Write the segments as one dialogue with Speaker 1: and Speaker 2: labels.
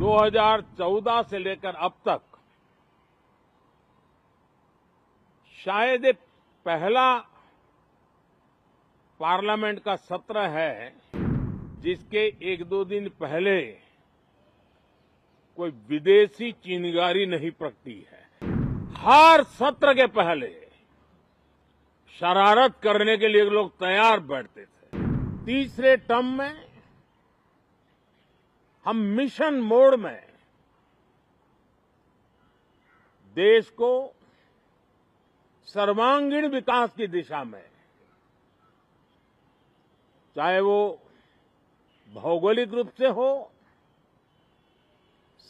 Speaker 1: 2014 से लेकर अब तक शायद ये पहला पार्लियामेंट का सत्र है जिसके एक दो दिन पहले कोई विदेशी चिंगारी नहीं प्रगटी है। हर सत्र के पहले शरारत करने के लिए लोग तैयार बैठते थे। तीसरे टर्म में हम मिशन मोड में देश को सर्वांगीण विकास की दिशा में, चाहे वो भौगोलिक रूप से हो,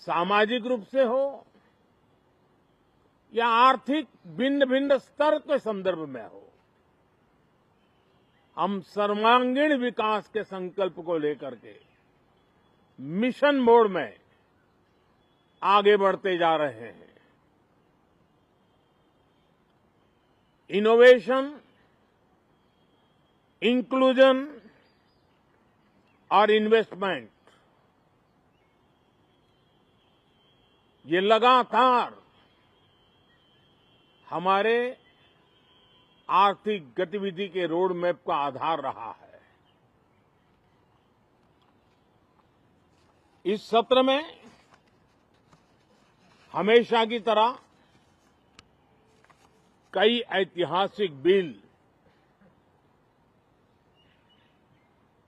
Speaker 1: सामाजिक रूप से हो या आर्थिक भिन्न भिन्न स्तर के संदर्भ में हो, हम सर्वांगीण विकास के संकल्प को लेकर के मिशन मोड में आगे बढ़ते जा रहे हैं। इनोवेशन, इंक्लूजन और इन्वेस्टमेंट, ये लगातार हमारे आर्थिक गतिविधि के रोड मैप का आधार रहा है। इस सत्र में हमेशा की तरह कई ऐतिहासिक बिल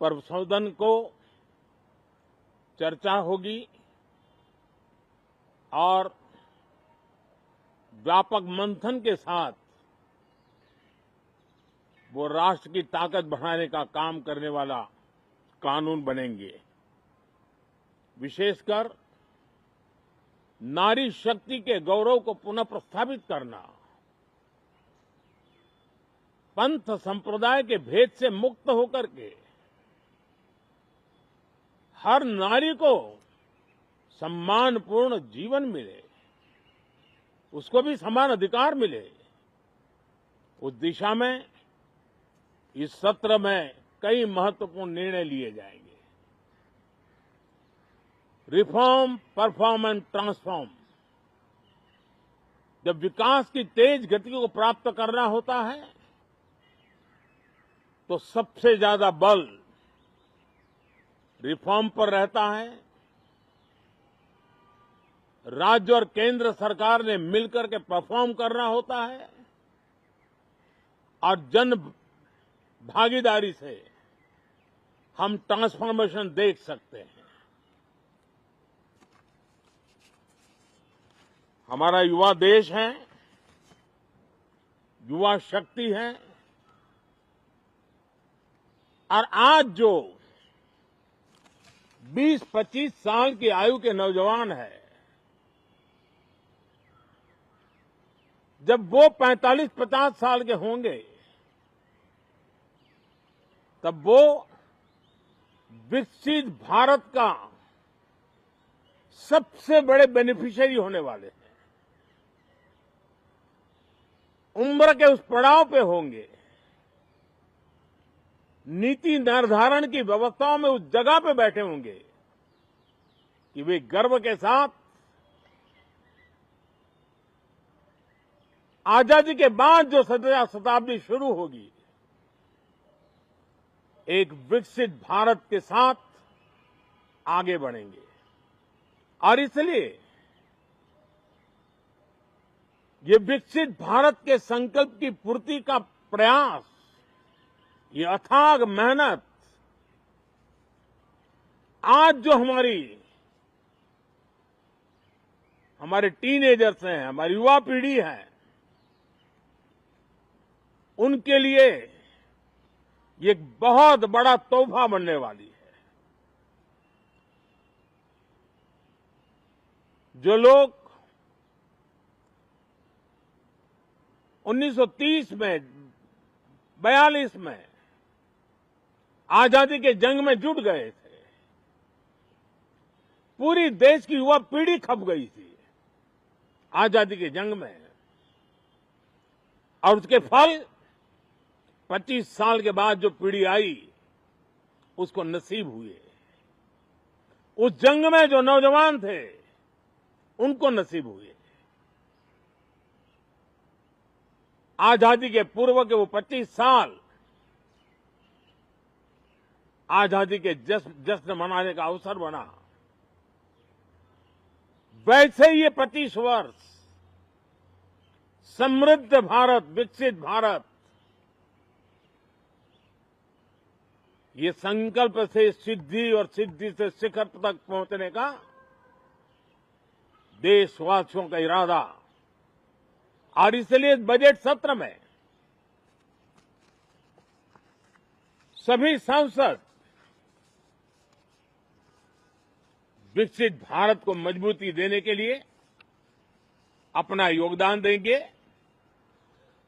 Speaker 1: पर सदन को चर्चा होगी और व्यापक मंथन के साथ वो राष्ट्र की ताकत बढ़ाने का काम करने वाला कानून बनेंगे। विशेषकर नारी शक्ति के गौरव को पुनः प्रस्थापित करना, पंथ संप्रदाय के भेद से मुक्त होकर के हर नारी को सम्मानपूर्ण जीवन मिले, उसको भी समान अधिकार मिले, उस दिशा में इस सत्र में कई महत्वपूर्ण निर्णय लिए जाएंगे। Reform, perform and transform. जब विकास की तेज गति को प्राप्त करना होता है तो सबसे ज्यादा बल रिफॉर्म पर रहता है। राज्य और केंद्र सरकार ने मिलकर के परफॉर्म करना होता है और जन भागीदारी से हम ट्रांसफॉर्मेशन देख सकते हैं। हमारा युवा देश है, युवा शक्ति है और आज जो 20-25 साल की आयु के नौजवान हैं, जब वो 45-50 साल के होंगे तब वो विकसित भारत का सबसे बड़े बेनिफिशियरी होने वाले हैं। उम्र के उस पड़ाव पे होंगे, नीति निर्धारण की व्यवस्थाओं में उस जगह पे बैठे होंगे कि वे गर्व के साथ आजादी के बाद जो शताब्दी शुरू होगी, एक विकसित भारत के साथ आगे बढ़ेंगे। और इसलिए ये विकसित भारत के संकल्प की पूर्ति का प्रयास, ये अथाग मेहनत, आज जो हमारे टीनेजर्स हैं, हमारी युवा पीढ़ी है, उनके लिए ये एक बहुत बड़ा तोहफा बनने वाली है। जो लोग 1930 में, 42 में आजादी के जंग में जुट गए थे, पूरी देश की युवा पीढ़ी खप गई थी आजादी के जंग में, और उसके फल 25 साल के बाद जो पीढ़ी आई उसको नसीब हुए। उस जंग में जो नौजवान थे उनको नसीब हुए। आजादी के पूर्व के वो 25 साल आजादी के जश्न मनाने का अवसर बना। वैसे ही ये 25 वर्ष समृद्ध भारत, विकसित भारत, ये संकल्प से सिद्धि और सिद्धि से शिखर तक पहुंचने का देशवासियों का इरादा। और इसलिए इस बजट सत्र में सभी सांसद विकसित भारत को मजबूती देने के लिए अपना योगदान देंगे।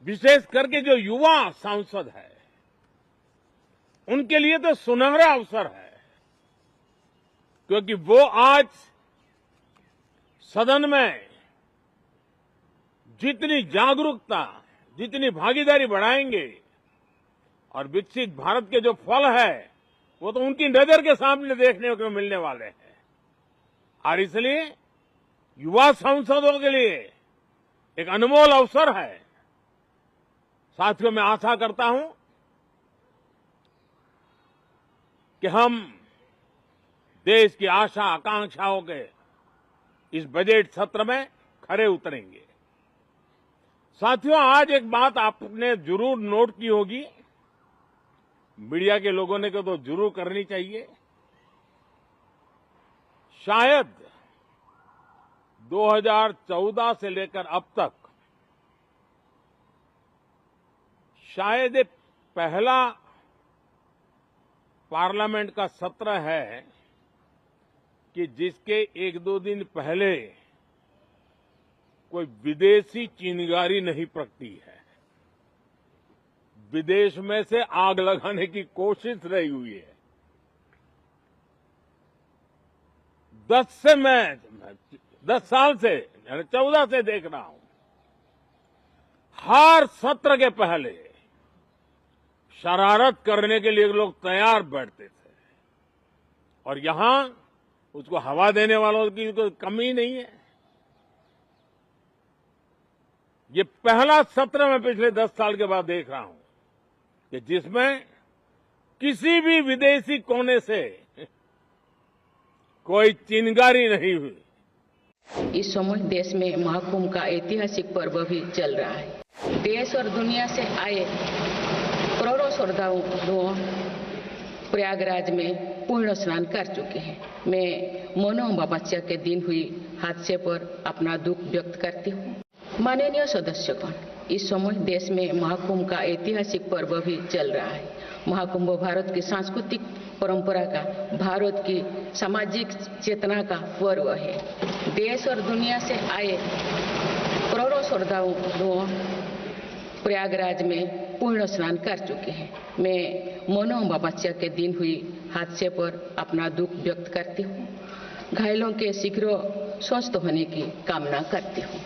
Speaker 1: विशेष करके जो युवा सांसद है उनके लिए तो सुनहरा अवसर है, क्योंकि वो आज सदन में जितनी जागरूकता, जितनी भागीदारी बढ़ाएंगे और विकसित भारत के जो फल है वो तो उनकी नजर के सामने देखने को मिलने वाले हैं। और इसलिए युवा सांसदों के लिए एक अनमोल अवसर है। साथियों, मैं आशा करता हूं कि हम देश की आशा आकांक्षाओं के इस बजट सत्र में खरे उतरेंगे। साथियों, आज एक बात आपने जरूर नोट की होगी, मीडिया के लोगों ने तो जरूर करनी चाहिए। शायद 2014 से लेकर अब तक शायद ये पहला पार्लियामेंट का सत्र है कि जिसके 1-2 दिन पहले कोई विदेशी चिंगारी नहीं प्रगटी है। विदेश में से आग लगाने की कोशिश रही हुई है। 10 साल से 14 से देख रहा हूं, हर सत्र के पहले शरारत करने के लिए लोग तैयार बैठते थे और यहां उसको हवा देने वालों की कोई कमी नहीं है। ये पहला सत्र मैं पिछले 10 साल के बाद देख रहा हूं कि जिसमें किसी भी विदेशी कोने से कोई चिंगारी नहीं हुई।
Speaker 2: इस समय देश में महाकुंभ का ऐतिहासिक पर्व भी चल रहा है। देश और दुनिया से आए करोड़ों श्रद्धालुओं प्रयागराज में पूर्ण स्नान कर चुके हैं। मैं मोनो अमावस्या के दिन हुई हादसे पर अपना दुख व्यक्त करती हूँ। माननीय सदस्यगण, इस समय देश में महाकुंभ का ऐतिहासिक पर्व भी चल रहा है। महाकुंभ भारत की सांस्कृतिक परंपरा का, भारत की सामाजिक चेतना का पर्व है। देश और दुनिया से आए करोड़ों श्रद्धालुओं प्रयागराज में पूर्ण स्नान कर चुके हैं। मैं मोनो अमावस्या के दिन हुई हादसे पर अपना दुख व्यक्त करती हूँ। घायलों के शीघ्र स्वस्थ होने की कामना करती हूँ।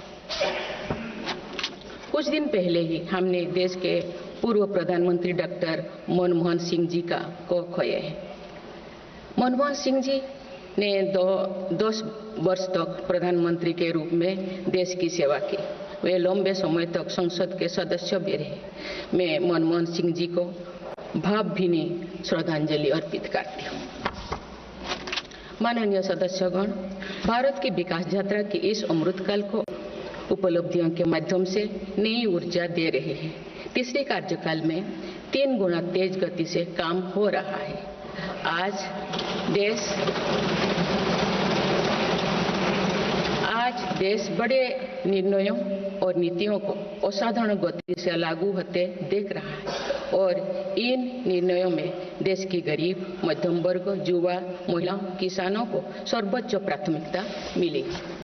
Speaker 2: कुछ दिन पहले ही हमने देश के पूर्व प्रधानमंत्री डॉक्टर मनमोहन सिंह जी को खोए हैं। मनमोहन सिंह जी ने 10 वर्ष तक प्रधानमंत्री के रूप में देश की सेवा की। वे लंबे समय तक संसद के सदस्य भी रहे। मैं मनमोहन सिंह जी को भावभीनी श्रद्धांजलि अर्पित करती हूँ। माननीय सदस्यगण, भारत की विकास यात्रा की इस अमृतकाल को उपलब्धियों के माध्यम से नई ऊर्जा दे रहे हैं। तीसरे कार्यकाल में 3 गुना तेज गति से काम हो रहा है। आज देश बड़े निर्णयों और नीतियों को असाधारण गति से लागू होते देख रहा है और इन निर्णयों में देश की गरीब, मध्यम वर्ग, युवा, महिलाओं, किसानों को सर्वोच्च प्राथमिकता मिली।